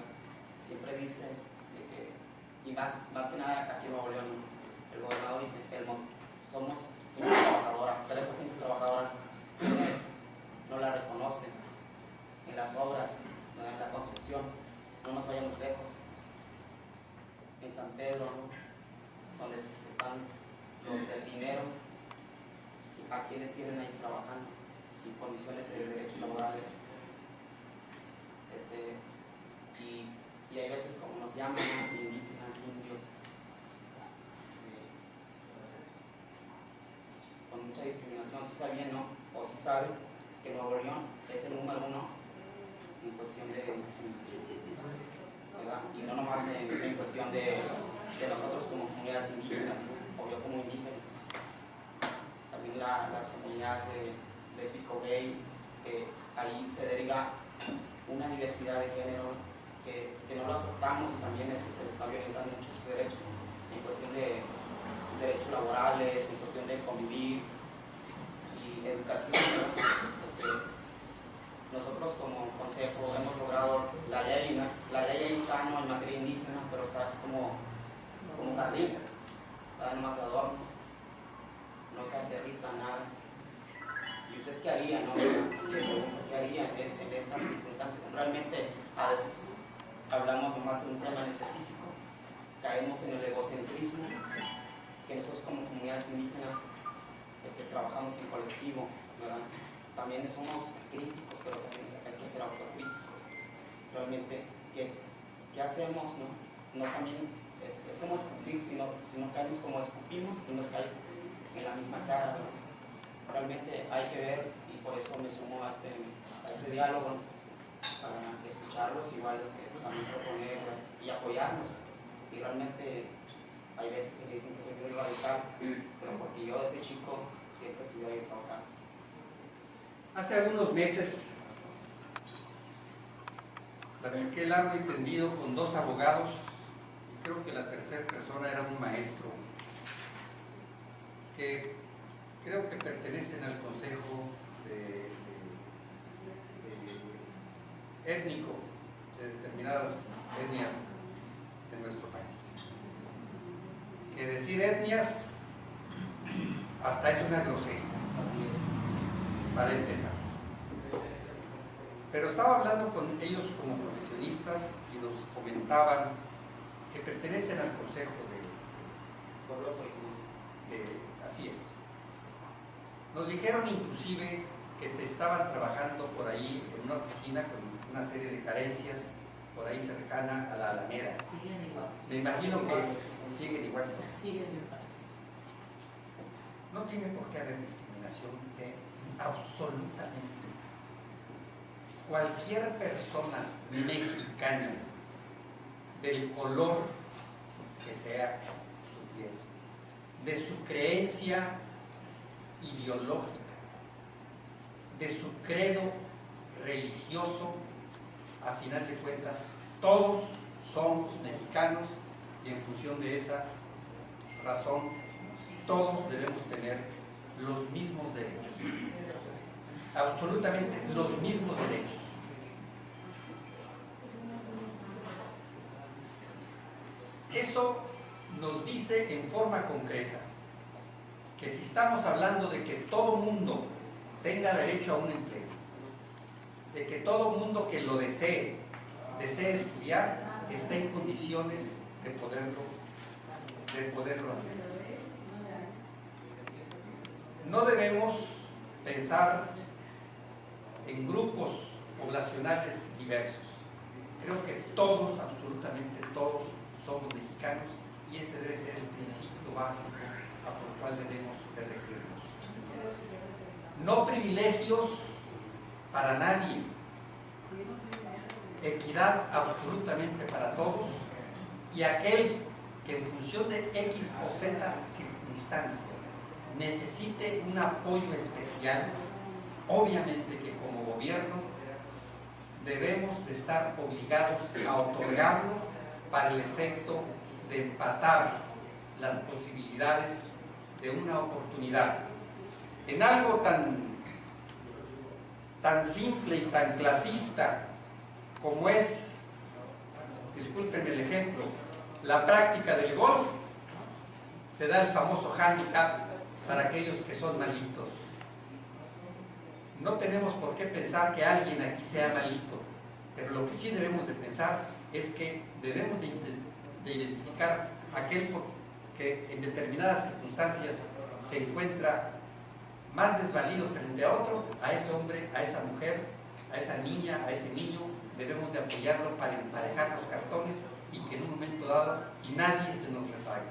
Siempre dice de que, y más que nada aquí en Nuevo León, el gobernador dice que somos gente trabajadora, pero esa gente trabajadora no la reconocen en las obras, en la construcción. No nos vayamos lejos, en San Pedro, ¿no? Donde están los del dinero, a quienes tienen ahí trabajando sin condiciones de derechos laborales, y hay veces como nos llaman, ¿no? Indígenas, indios, con mucha discriminación, si sabían, ¿no? O si saben, que Nuevo León es el número 1 en cuestión de discriminación, ¿verdad? Y no nomás en cuestión de nosotros como comunidades indígenas, o yo como indígena, también las comunidades lésbico-gay, que ahí se deriva una diversidad de género que no lo aceptamos, y también se le está violentando muchos derechos en cuestión de derechos laborales, en cuestión de convivir y educación, ¿no? Nosotros como consejo hemos logrado la ley ahí está, ¿no?, en materia indígena, pero está así como un jardín, está nomás de adorno, no se aterriza nada. ¿Y usted qué haría, no? ¿Qué haría en estas circunstancias? Realmente a veces hablamos nomás de un tema en específico, caemos en el egocentrismo, que nosotros como comunidades indígenas trabajamos en colectivo, ¿verdad? También somos críticos, pero también hay que ser autocríticos. Realmente, ¿qué hacemos? No también es como escupir, si no caemos como escupimos y nos cae en la misma cara, ¿verdad? Realmente hay que ver, y por eso me sumo a este diálogo, para escucharlos, igual también proponer y apoyarnos. Y realmente hay veces que dicen que soy muy radical, pero porque yo desde chico siempre estuve ahí trabajando. Hace algunos meses platiqué largo y tendido con 2 abogados, y creo que la tercera persona era un maestro, que creo que pertenecen al consejo étnico de determinadas etnias de nuestro país. Que decir etnias hasta es una grosería. Así es. Para empezar. Pero estaba hablando con ellos como profesionistas y nos comentaban que pertenecen al consejo de pueblos originarios. Así es. Nos dijeron inclusive que te estaban trabajando por ahí en una oficina con una serie de carencias por ahí cercana a la Alameda. Siguen igual. Me imagino que siguen igual. Siguen igual. No tiene por qué haber discriminación de absolutamente cualquier persona mexicana del color que sea su piel, de su creencia ideológica, de su credo religioso. A final de cuentas, todos somos mexicanos, y en función de esa razón, todos debemos tener los mismos derechos, absolutamente los mismos derechos. Eso nos dice en forma concreta que si estamos hablando de que todo mundo tenga derecho a un empleo, de que todo mundo que lo desee estudiar, esté en condiciones de poderlo hacer. No debemos pensar en grupos poblacionales diversos. Creo que todos, absolutamente todos, somos mexicanos, y ese debe ser el principio básico por el cual debemos de regirnos. No privilegios para nadie, equidad absolutamente para todos, y aquel que en función de X o Z circunstancia necesite un apoyo especial, obviamente que como gobierno debemos de estar obligados a otorgarlo para el efecto de empatar las posibilidades de una oportunidad. En algo tan simple y tan clasista como es, discúlpenme el ejemplo, la práctica del golf, se da el famoso handicap para aquellos que son malitos. No tenemos por qué pensar que alguien aquí sea malito, pero lo que sí debemos de pensar es que debemos de identificar aquel que en determinadas circunstancias se encuentra más desvalido frente a otro, a ese hombre, a esa mujer, a esa niña, a ese niño. Debemos de apoyarlo para emparejar los cartones y que en un momento dado nadie se nos rezague.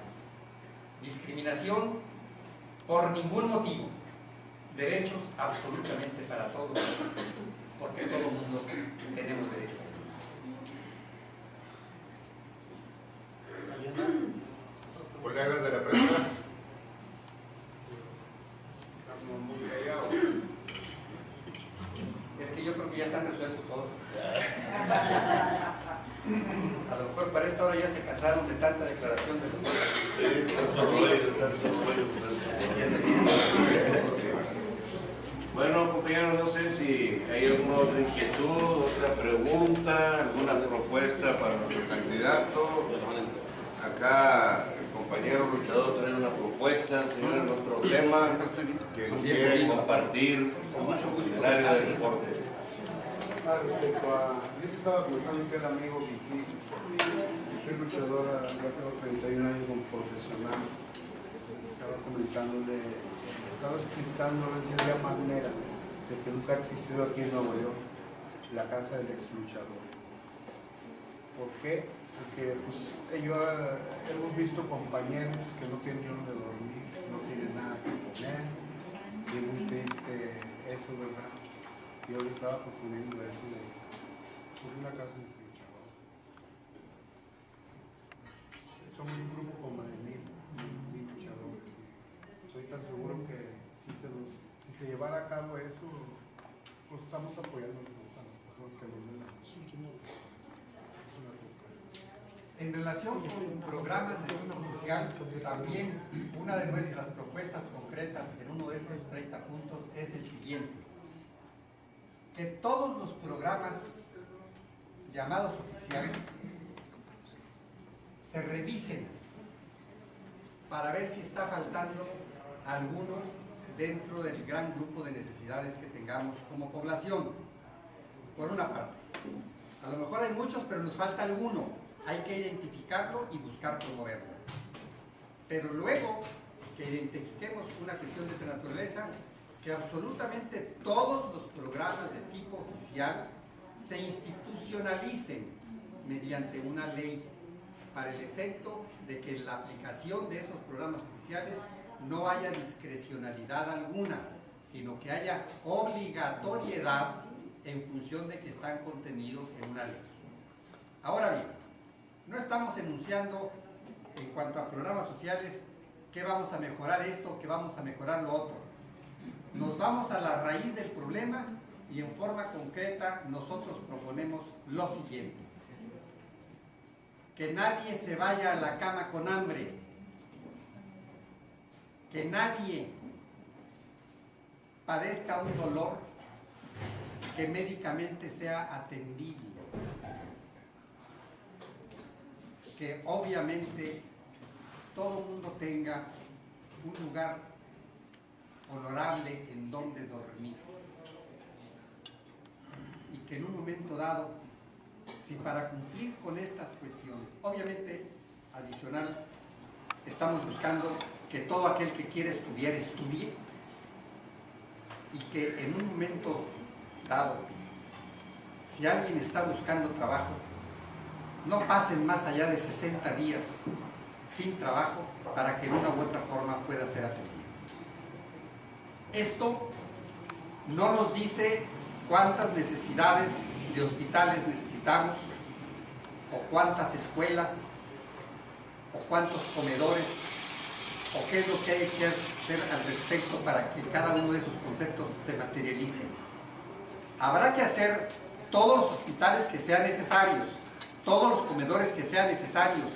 Discriminación por ningún motivo, derechos absolutamente para todos, porque todo el mundo tenemos derechos. Colegas de la prensa, estamos muy callados. Es que yo creo que ya están resueltos todos. A lo mejor para esta hora ya se cansaron de tanta declaración de los otros. Bueno, compañeros, no sé si hay alguna otra inquietud, otra pregunta, alguna propuesta para nuestro candidato. Acá el compañero luchador tiene una propuesta, señor, en otro tema que quiere compartir en el área del deporte. Respecto a, yo te estaba comentando que era amigo Vicky, yo soy luchadora, ya tengo 31 años como profesional. Estaba comentándole, estaba explicándole si había manera de que nunca ha existido aquí en Nuevo York la casa del ex luchador. ¿Por qué? Porque pues, hemos visto compañeros que no tienen ni donde dormir, no tienen nada que comer, y es muy triste eso, ¿verdad? Yo le estaba proponiendo eso de una casa de luchadores. Somos un grupo como de 1000 luchadores. Estoy tan seguro que si se llevara a cabo eso, pues estamos apoyando a las personas que nos ven. En relación con programas de tipo social, también una de nuestras propuestas concretas en uno de estos 30 puntos es el siguiente: que todos los programas llamados oficiales se revisen para ver si está faltando alguno dentro del gran grupo de necesidades que tengamos como población. Por una parte, a lo mejor hay muchos, pero nos falta alguno. Hay que identificarlo y buscar promoverlo. Pero luego que identifiquemos una cuestión de esa naturaleza, que absolutamente todos los programas de tipo oficial se institucionalicen mediante una ley para el efecto de que en la aplicación de esos programas oficiales no haya discrecionalidad alguna, sino que haya obligatoriedad en función de que están contenidos en una ley. Ahora bien, no estamos enunciando en cuanto a programas sociales que vamos a mejorar esto, que vamos a mejorar lo otro. Nos vamos a la raíz del problema y en forma concreta nosotros proponemos lo siguiente: que nadie se vaya a la cama con hambre, que nadie padezca un dolor que médicamente sea atendible, que obviamente todo el mundo tenga un lugar honorable en donde dormir, y que en un momento dado, si para cumplir con estas cuestiones, obviamente adicional, estamos buscando que todo aquel que quiere estudiar, estudie, y que en un momento dado, si alguien está buscando trabajo, no pasen más allá de 60 días sin trabajo para que de una u otra forma pueda ser atendido. Esto no nos dice cuántas necesidades de hospitales necesitamos, o cuántas escuelas, o cuántos comedores, o qué es lo que hay que hacer al respecto para que cada uno de esos conceptos se materialicen. Habrá que hacer todos los hospitales que sean necesarios, todos los comedores que sean necesarios,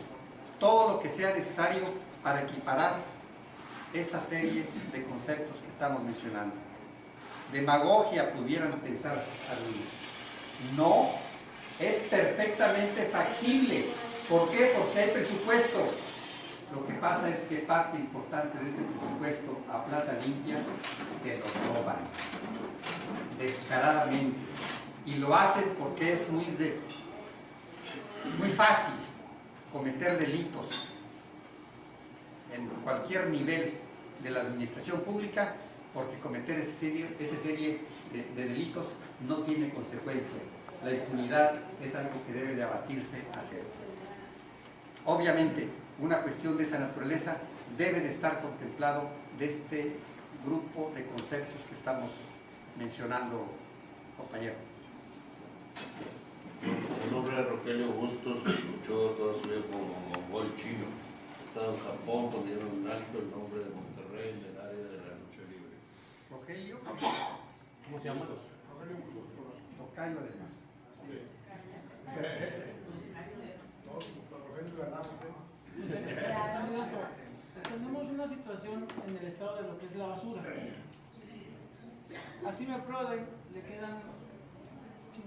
todo lo que sea necesario para equiparar esta serie de conceptos que estamos mencionando. Demagogia pudieran pensar algunos. No, es perfectamente factible. ¿Por qué? Porque hay presupuesto. Lo que pasa es que parte importante de ese presupuesto a plata limpia se lo roban descaradamente, y lo hacen porque es muy fácil cometer delitos en cualquier nivel de la administración pública, porque cometer esa serie de delitos no tiene consecuencia. La impunidad es algo que debe de abatirse a cero. Obviamente, una cuestión de esa naturaleza debe de estar contemplado grupo de conceptos que estamos mencionando, compañero. El nombre de Rogelio Bustos, se escuchó toda su vida como mongol chino. He estado en Japón, poniendo en alto el nombre de Monterrey en el área de la lucha libre. Rogelio, ¿Cómo se llama? tocayo además. Candidato, tenemos una situación en el estado de lo que es la basura. A Cimeprode le quedan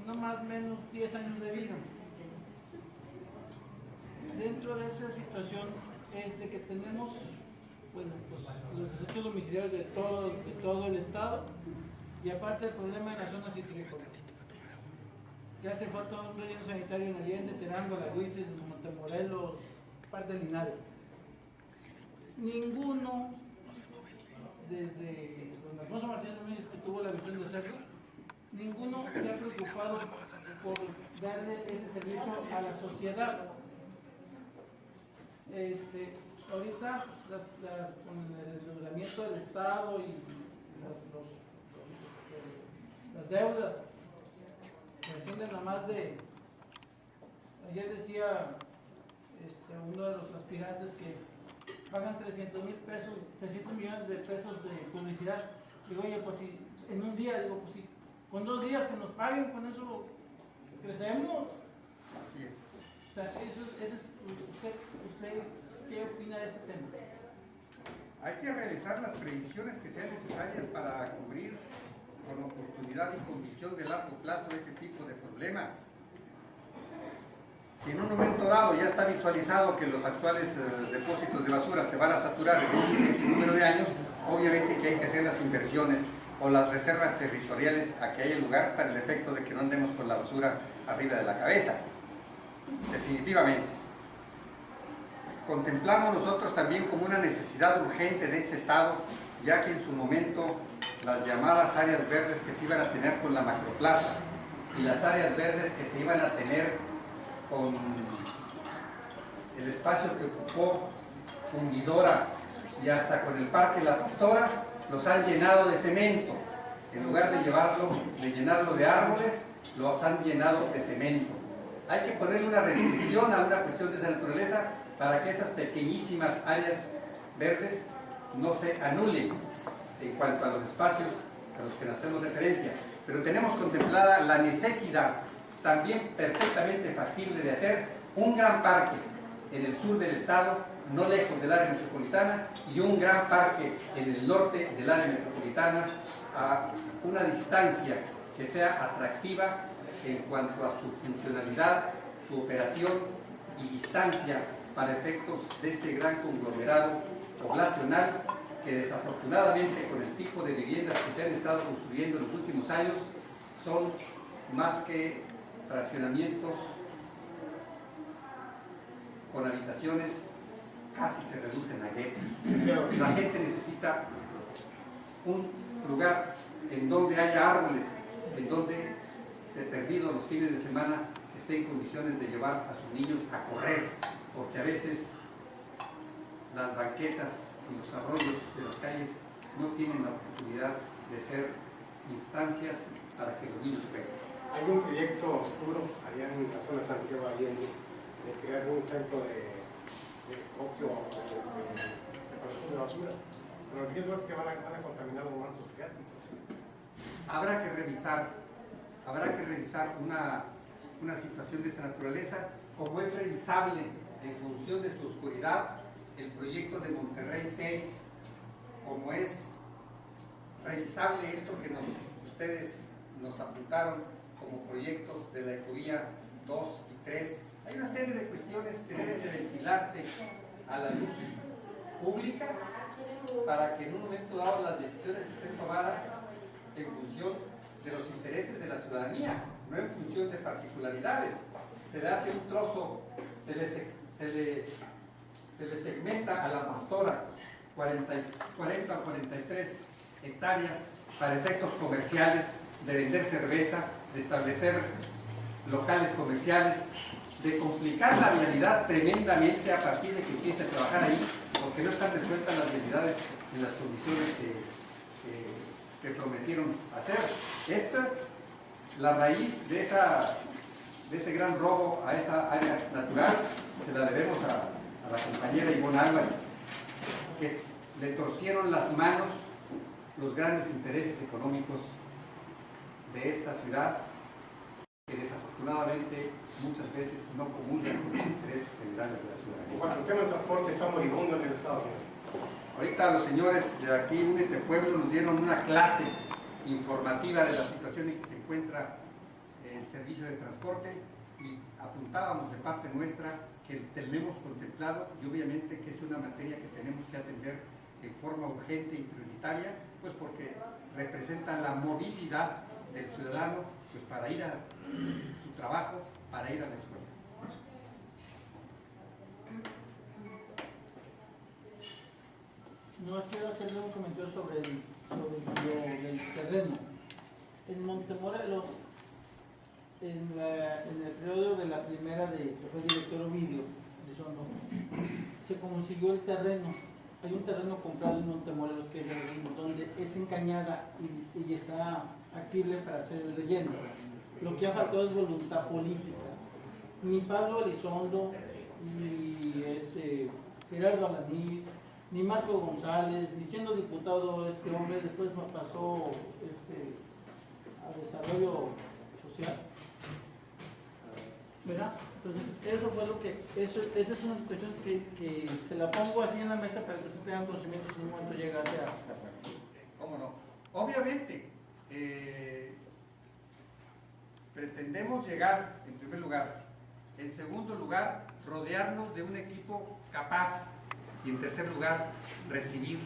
no más o menos 10 años de vida. Dentro de esa situación es de que tenemos, bueno, pues, los desechos domiciliarios de todo el estado, y aparte el problema en la zona citrícola. Ya hace falta un relleno sanitario en Allende, Terango, La Luises, Montemorelos, parte de Linares. Ninguno, desde don Alfonso Martínez Núñez, que tuvo la visión de hacerlo, ninguno se ha preocupado por darle ese servicio a la sociedad. Ahorita, con el endeudamiento del Estado y las deudas que ascienden a más de, ayer decía uno de los aspirantes que pagan 300 millones de pesos de publicidad. Digo, oye, pues si en un día, digo, pues si con 2 días que nos paguen, con eso crecemos. Así es. O sea, ¿usted qué opina de ese tema? Hay que realizar las previsiones que sean necesarias para cubrir con oportunidad y con visión de largo plazo ese tipo de problemas. Si en un momento dado ya está visualizado que los actuales depósitos de basura se van a saturar en un X número de años, obviamente que hay que hacer las inversiones o las reservas territoriales a que haya lugar para el efecto de que no andemos con la basura arriba de la cabeza. Definitivamente. Contemplamos nosotros también como una necesidad urgente de este estado, ya que en su momento las llamadas áreas verdes que se iban a tener con la macroplaza y las áreas verdes que se iban a tener con el espacio que ocupó Fundidora y hasta con el Parque La Pastora, los han llenado de cemento. En lugar de llenarlo de árboles, los han llenado de cemento. Hay que ponerle una restricción a una cuestión de esa naturaleza para que esas pequeñísimas áreas verdes no se anulen en cuanto a los espacios a los que nos hacemos referencia. Pero tenemos contemplada la necesidad también perfectamente factible de hacer un gran parque en el sur del estado, no lejos del área metropolitana, y un gran parque en el norte del área metropolitana a una distancia que sea atractiva en cuanto a su funcionalidad, su operación y distancia para efectos de este gran conglomerado poblacional que desafortunadamente con el tipo de viviendas que se han estado construyendo en los últimos años son más que fraccionamientos con habitaciones, casi se reducen a guetos. La gente necesita un lugar en donde haya árboles, en donde de perdido los fines de semana esté en condiciones de llevar a sus niños a correr, porque a veces las banquetas y los arroyos de las calles no tienen la oportunidad de ser instancias para que los niños jueguen. Hay un proyecto oscuro allá en la zona de Santiago Allende de crear un centro de opio de separación de basura. Pero el riesgo es que van a contaminar los mantos freáticos. Habrá que revisar una situación de esta naturaleza, como es revisable en función de su oscuridad el proyecto de Monterrey 6, como es revisable esto que ustedes nos apuntaron como proyectos de la Ecovía 2 y 3. Hay una serie de cuestiones que deben de ventilarse a la luz pública para que en un momento dado las decisiones estén tomadas en función de los intereses de la ciudadanía, no en función de particularidades. Se le hace un trozo, se le segmenta a la Pastora 40 o 43 hectáreas para efectos comerciales, de vender cerveza, de establecer locales comerciales, de complicar la vialidad tremendamente a partir de que empiece a trabajar ahí, porque no están resueltas las vialidades en las condiciones que prometieron hacer. Esta, la raíz de ese gran robo a esa área natural, se la debemos a la compañera Ivonne Álvarez, que le torcieron las manos los grandes intereses económicos de esta ciudad, que desafortunadamente muchas veces no comulgan con los intereses generales de la ciudadanía. Bueno, el tema del transporte está moribundo en el Estado. Ahorita los señores de aquí, Únete Pueblo, nos dieron una clase informativa de la situación en que se encuentra el servicio de transporte y apuntábamos de parte nuestra que tenemos contemplado, y obviamente que es una materia que tenemos que atender en forma urgente y prioritaria, pues porque representa la movilidad del ciudadano, pues para ir a su trabajo, para ir a la escuela. No quiero hacerle un comentario sobre el terreno. En Montemorelos, en el periodo de la primera que fue director Ovidio de Sono, se consiguió el terreno. Hay un terreno comprado en Montemorelos que es el relleno, donde es encañada y está factible para hacer el relleno. Lo que ha faltado es voluntad política. Ni Pablo Elizondo, ni Gerardo Alanís, ni Marco González, ni siendo diputado este hombre, después pasó a desarrollo social. ¿Verdad? Entonces, eso fue lo que, esa es una cuestión que se la pongo así en la mesa para que ustedes tengan conocimiento si en un momento llegase a... ¿Cómo no? Obviamente, pretendemos llegar, en primer lugar. En segundo lugar, rodearnos de un equipo capaz. Y en tercer lugar, recibir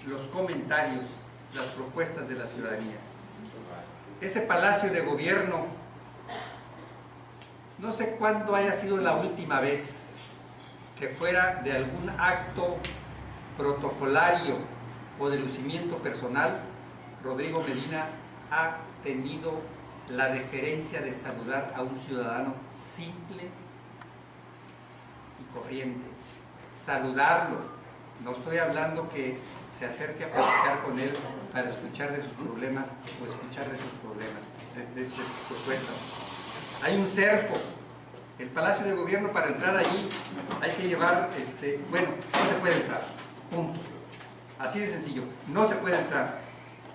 los comentarios, las propuestas de la ciudadanía. Ese palacio de gobierno, no sé cuándo haya sido la última vez que fuera de algún acto protocolario o de lucimiento personal, Rodrigo Medina ha tenido la deferencia de saludar a un ciudadano simple y corriente. Saludarlo. No estoy hablando que se acerque a platicar con él para escuchar de sus problemas o escuchar de sus problemas, de sus propuestas. Hay un cerco. El Palacio de Gobierno, para entrar allí hay que llevar, bueno, no se puede entrar. Punto. Así de sencillo. No se puede entrar.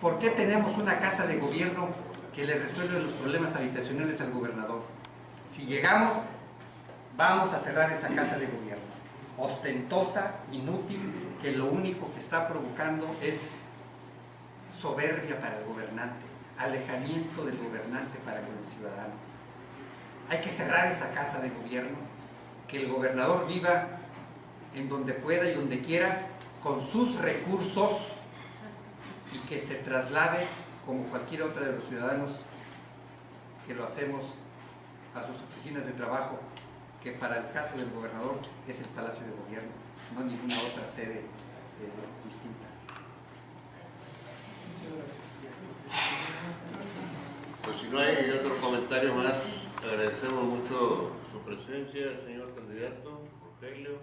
¿Por qué tenemos una casa de gobierno que le resuelve los problemas habitacionales al gobernador? Si llegamos, vamos a cerrar esa casa de gobierno. Ostentosa, inútil, que lo único que está provocando es soberbia para el gobernante, alejamiento del gobernante para con el ciudadano. Hay que cerrar esa casa de gobierno, que el gobernador viva en donde pueda y donde quiera, con sus recursos, y que se traslade como cualquier otra de los ciudadanos que lo hacemos a sus oficinas de trabajo, que para el caso del gobernador es el Palacio de Gobierno, no ninguna otra sede distinta. Pues si no hay otro comentario más, agradecemos mucho su presencia, señor candidato Rogelio.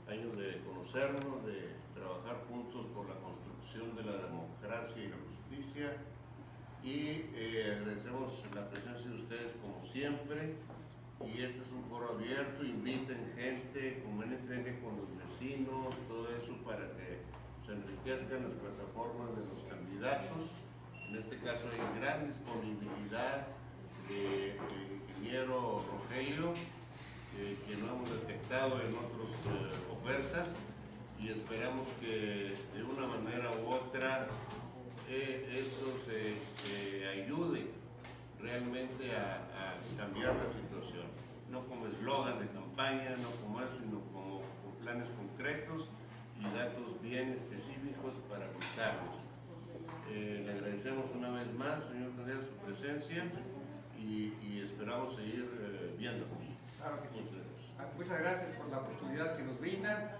Años de conocernos, de trabajar juntos por la construcción de la democracia y la justicia, y agradecemos la presencia de ustedes como siempre. Y este es un foro abierto, inviten gente, comuniquen con los vecinos, todo eso para que se enriquezcan las plataformas de los candidatos. En este caso hay gran disponibilidad del ingeniero Rogelio, que no hemos detectado en otras ofertas, y esperamos que de una manera u otra eso se ayude realmente a cambiar la situación, no como eslogan de campaña, no como eso, sino como planes concretos y datos bien específicos para aplicarlos. Le agradecemos una vez más, señor candidato, su presencia, y esperamos seguir viéndonos. Claro que sí. Muchas gracias por la oportunidad que nos brindan.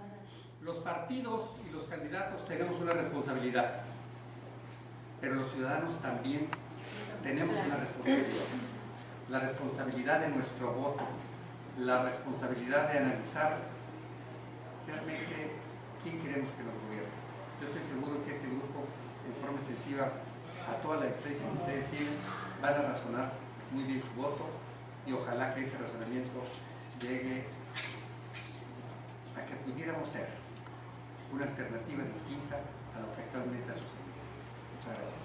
Los partidos y los candidatos tenemos una responsabilidad, pero los ciudadanos también tenemos una responsabilidad. La responsabilidad de nuestro voto, la responsabilidad de analizar realmente quién queremos que nos gobierne. Yo estoy seguro que este grupo, en forma extensiva a toda la influencia que ustedes tienen, van a razonar muy bien su voto y ojalá que ese razonamiento llegue a que pudiéramos ser una alternativa distinta a lo que actualmente ha sucedido. Muchas gracias.